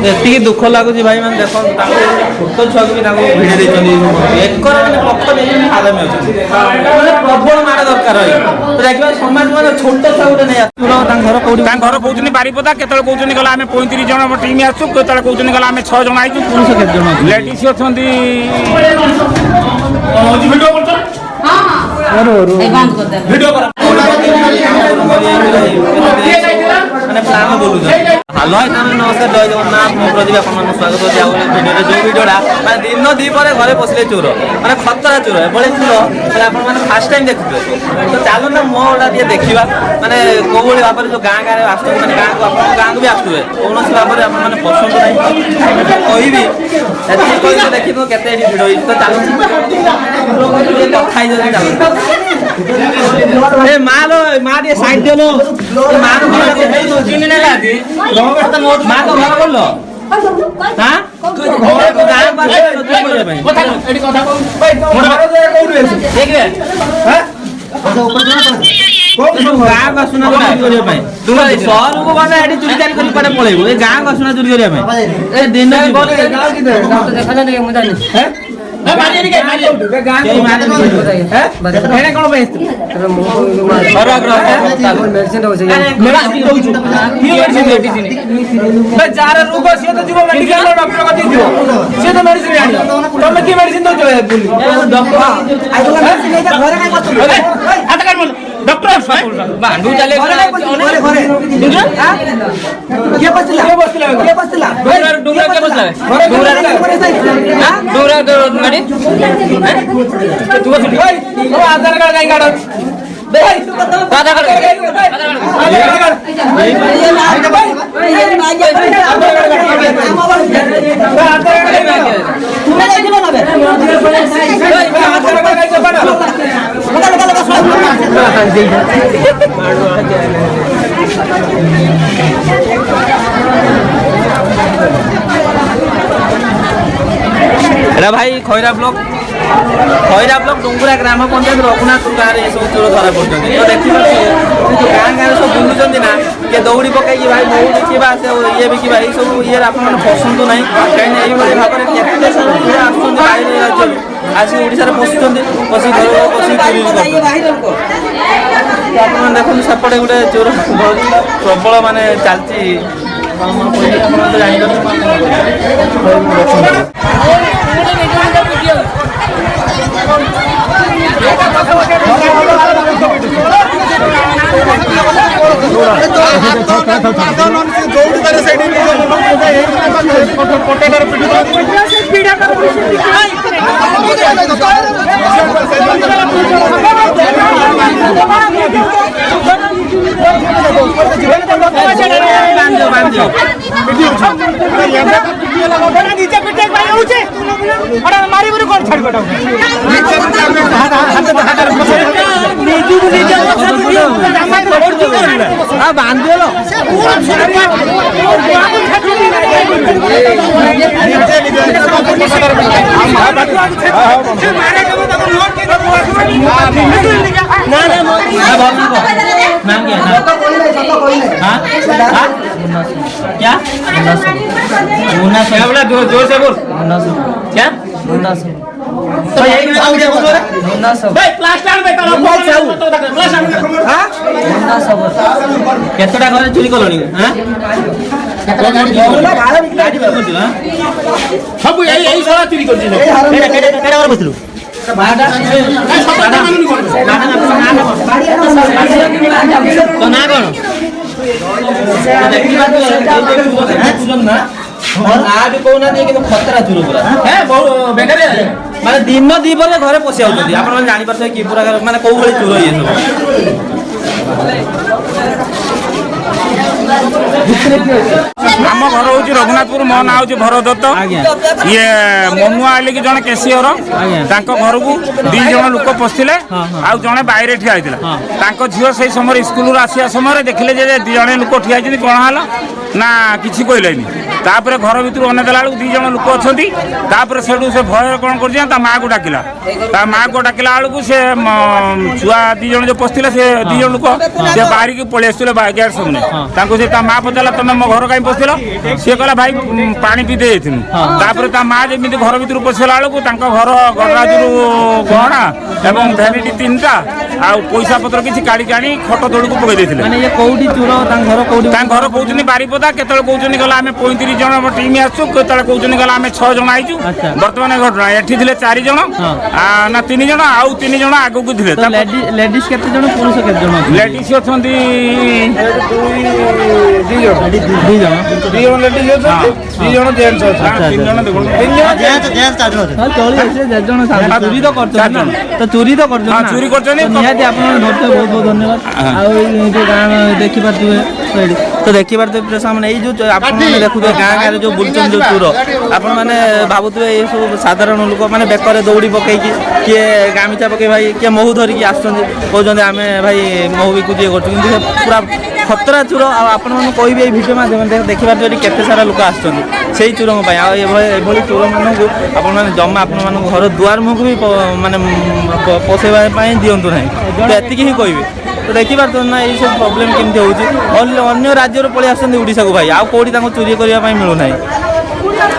एति दुख लगुच भाई मैंने देख छोट छुआ भी भिड़ी देती एकर मैंने लक्ष नहीं आदमी अच्छे प्रबल माड़ दरकार तो देखिए समाज मैंने छोट छुआ गोटे नहीं घर कौन बारिपदा के कहते गला आम 35 जन टीम आसू के कहते गला आम 6 जन आई पुरुष केत जन लेडीज अच्छा हेलो नमस्कार जय जगन्नाथ मो प्रदीप आप स्वागत हो भिडियो जो भिडियोटा मैं दिन दीपर घरे पशिले चोर मैंने खतरा चोर एभली चोर आप फास्ट टाइम देखुए तो चलो ना मोटा दिए देखा मैंने कौ भाव में जो गाँ गाँव आस गाँव को भी आसुए कौन भाव में आप पसंद नहीं कह देखी तो केते भिड़ तो चलो कथा चलो माँ टे साइड दिलो माँ चिन्ह माँ तो घर बोल गाँव आसुना चोरी करने सहर को गले चोरी चारी कर पलैबू गाँव आसुना चोरी करने दिन जार रोग सी तो जीव मेडिकल डॉक्टर कति जीव सी तो मेडिसिन आनी तुम की मेडिसिन दो डॉक्टर बांडू चले के बसला के बसला डुंगरा के बसला डुंगरा गाड़ी तू बस आधार कार्ड काई काढ आधार भाई खैरा ब्लॉक डुंगुरा ग्राम पंचायत रघुनाथ गाँव में सब चोर धरा पड़ते तो देखिए गाँ गाँव सब बुलूँ ना किए दौड़ी पकई भाई मऊ बिकवा से ये बिकवा ये सब ये आप पसंद ना कहीं भाव में राज्य आसिक ओडिशा पशुंट पशि घर पशि आप देखो सेपटे गोटे चोर प्रबल माने चलती क्या जोर से बोल क्या तो यही केतटा घर चोरी कलनी सब यही सारा चोरी कर खतरा चोर माने दिन दीपर घरे पशि आप जापर कि पूरा माने कौ भाई चोर ये सब ଆମ ଘର ହଉଛି ରଘୁନାଥପୁର, ମୋ ନାଁ ହଉଛି ଭରତ ଦତ୍ତ। ଆଜ୍ଞା। ଇଏ ମନୁଆ ହେଲେ କି ଜଣେ କେସିଅର, ଆଜ୍ଞା। ତାଙ୍କ ଘରକୁ 2 ଜଣ ଲୋକ ପଶିଥିଲେ, ହଁ, ହଁ। ଆଉ ଜଣେ বাইরে ଠିଆ ହେଇଥିଲା। ହଁ। ତାଙ୍କ ଝିଅ ସେଇ ସମୟରେ ସ୍କୁଲରୁ ଆସିବା ସମୟରେ ଦେଖିଲେ ଯେ 2 ଜଣ ଲୋକ ଠିଆ ହେଇଛନ୍ତି, କ'ଣ ହେଲା ନା କିଛି କହିଲେନି। ତାପରେ ଘର ଭିତରୁ ଅନେଇଦେଲା ବେଳକୁ 2 ଜଣ ଲୋକ ଅଛନ୍ତି। ତାପରେ ସେଠୁ ସେ ଭୟରେ କ'ଣ କରୁଛି ନା ତା ମାଆକୁ ଡାକିଲା। ତା ମାଆକୁ ଡାକିଲା ବେଳକୁ ସେ ଛୁଆ 2 ଜଣ ଯୋଉ ପଶିଥିଲେ, ସେ 2 ଜଣ ଲୋକ ସେ ବାହାରିକି ପଳେଇ ଆସିଥିଲେ ଗେଟ୍ ସାମନେ। ତାଙ୍କୁ ସେ ତା ମା ପଚାରିଲା ତମେ ମୋ ଘର କାହିଁ ପଶିଲ? ସିଏ କହିଲା ଭାଇ ପାଣି ପିଇତେ ଯାଇଥିଲୁ। ତାପରେ ତା ମା ଯେମିତି ଘର ଭିତରୁ ପଶିଲା ବେଳକୁ ତାଙ୍କ ଘର ଗଡ଼ରାଜରୁ ଗହଣା ଏବଂ ଭ୍ୟାନିଟି 3ଟା ଆଉ ପଇସା ପତ୍ର କିଛି କାଢ଼ିକି ଆଣି ଖଟ ତଳକୁ ପକେଇ ଦେଇଥିଲେ। ମାନେ ଇଏ କୋଉଠି ଚୋର, ତାଙ୍କ ଘର କୋଉଠି? ତାଙ୍କ ଘର କହୁଛନ୍ତି ବାରିପଦା, କେତେବେଳେ କହୁଛନ୍ତି ଗଲା ଆମେ 35 ଜଣ ଟିମ୍ ଆସୁଛୁ, କେତେବେଳେ କହୁଛନ୍ତି ଗଲା ଆମେ 6 ଜଣ ଆଇଛୁ। ଆଚ୍ଛା। ବର୍ତ୍ତମାନ ଘଟଣା ଏଠି ଥିଲେ 4 ଜଣ, ନା 3 ଜଣ, ଆଉ 3 ଜଣ ଆଗକୁ ଥିଲେ। ଲେଡିସ୍ କେତେ ଜଣ, ପୁରୁଷ କେତେ ଜଣ? ଲେଡିସ୍ ଅଛନ୍ତି 2 ଜଣ। 2 ଜଣ। 2 ଜଣ ଲେଡିସ୍ ଅଛନ୍ତି, 2 ଜଣ ଜେଣ୍ଟସ୍ ଅଛନ୍ତି। 3 ଜଣ ଦେଖନ୍ତୁ, 3 ଜଣ ହଁ ଚଳି ଅଛି, 4 ଜଣ ଚୋରି ତ କରୁଛନ୍ତି ନା, ତ ଚୋରି ତ କରୁଛନ୍ତି ନା। ଚୋରି କରୁଛନ୍ତି। ତ ନିହାତି ଆପଣ ଧରିଥିବେ, ବହୁତ ବହୁତ ଧନ୍ୟବାଦ। ଆଉ ଏଇ ଯୋଉ ଗାଁ ଦେଖିପାରୁଥିବେ ଏଇଠି, ତ ଦେଖିପାରୁଥିବେ ପ୍ରେସ ମାନେ ଏଇ ଯୋଉ ଆପଣମାନେ ଦେଖୁଥିବେ ଗାଁ ଗାଁରେ ଯୋଉ ବୁଲୁଛନ୍ତି ଯୋଉ ଚୋର, ଆପଣମାନେ ଭାବୁଥିବେ ଏ ସବୁ ସାଧାରଣ ଲୋକ ମାନେ ବେକରେ ଦୌଡ଼ି ପକେଇକି, କିଏ ଗାମିଛା ପକେଇ ଭାଇ, କିଏ ମହୁ ଧରିକି ଆସୁଛନ୍ତି, କହୁଛନ୍ତି ଆମେ ଭାଇ ମହୁ ବିକୁଛୁ ଇଏ କରୁଛୁ, କିନ୍ତୁ ସେ ପୁରା ଖତରା ଚୋର। ଆଉ ଆପଣମାନଙ୍କୁ କହିବି ଏଇ ଭିଡ଼ିଓ ମାଧ୍ୟମରେ ଦେଖିପାରୁଥିବେ ଏଠି କେତେ ସାରା ଲୋକ ଆସୁଛନ୍ତି ସେଇ ଚୋରଙ୍କ ପାଇଁ। ଆଉ ଏଭଳି ଚୋରମାନଙ୍କୁ ଆପଣମାନେ ଜମା ଆପଣମାନଙ୍କ ଘର ଦୁଆର ମୁହଁକୁ ବି ମାନେ ପଶେଇବା ପାଇଁ ଦିଅନ୍ତୁ ନାହିଁ, ତ ଏତିକି ହିଁ କହିବି। ତ ଦେଖିପାରୁଛନ୍ତି ନା ଏଇ ସବୁ ପ୍ରୋବ୍ଲେମ୍ କେମିତି ହେଉଛି। ଅନ୍ୟ ରାଜ୍ୟରୁ ପଳେଇ ଆସୁଛନ୍ତି ଓଡ଼ିଶାକୁ ଭାଇ, ଆଉ କେଉଁଠି ତାଙ୍କୁ ଚୋରି କରିବା ପାଇଁ ମିଳୁନାହିଁ।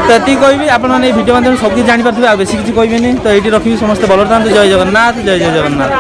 ତ ଏତିକି କହିବି, ଆପଣମାନେ ଏଇ ଭିଡ଼ିଓ ମାଧ୍ୟମରେ ସବୁ କିଛି ଜାଣିପାରୁଥିବେ, ଆଉ ବେଶୀ କିଛି କହିବେନି। ତ ଏଇଠି ରଖିବି, ସମସ୍ତେ ଭଲ ଥାନ୍ତୁ। ଜୟ ଜଗନ୍ନାଥ, ଜୟ ଜଗନ୍ନାଥ।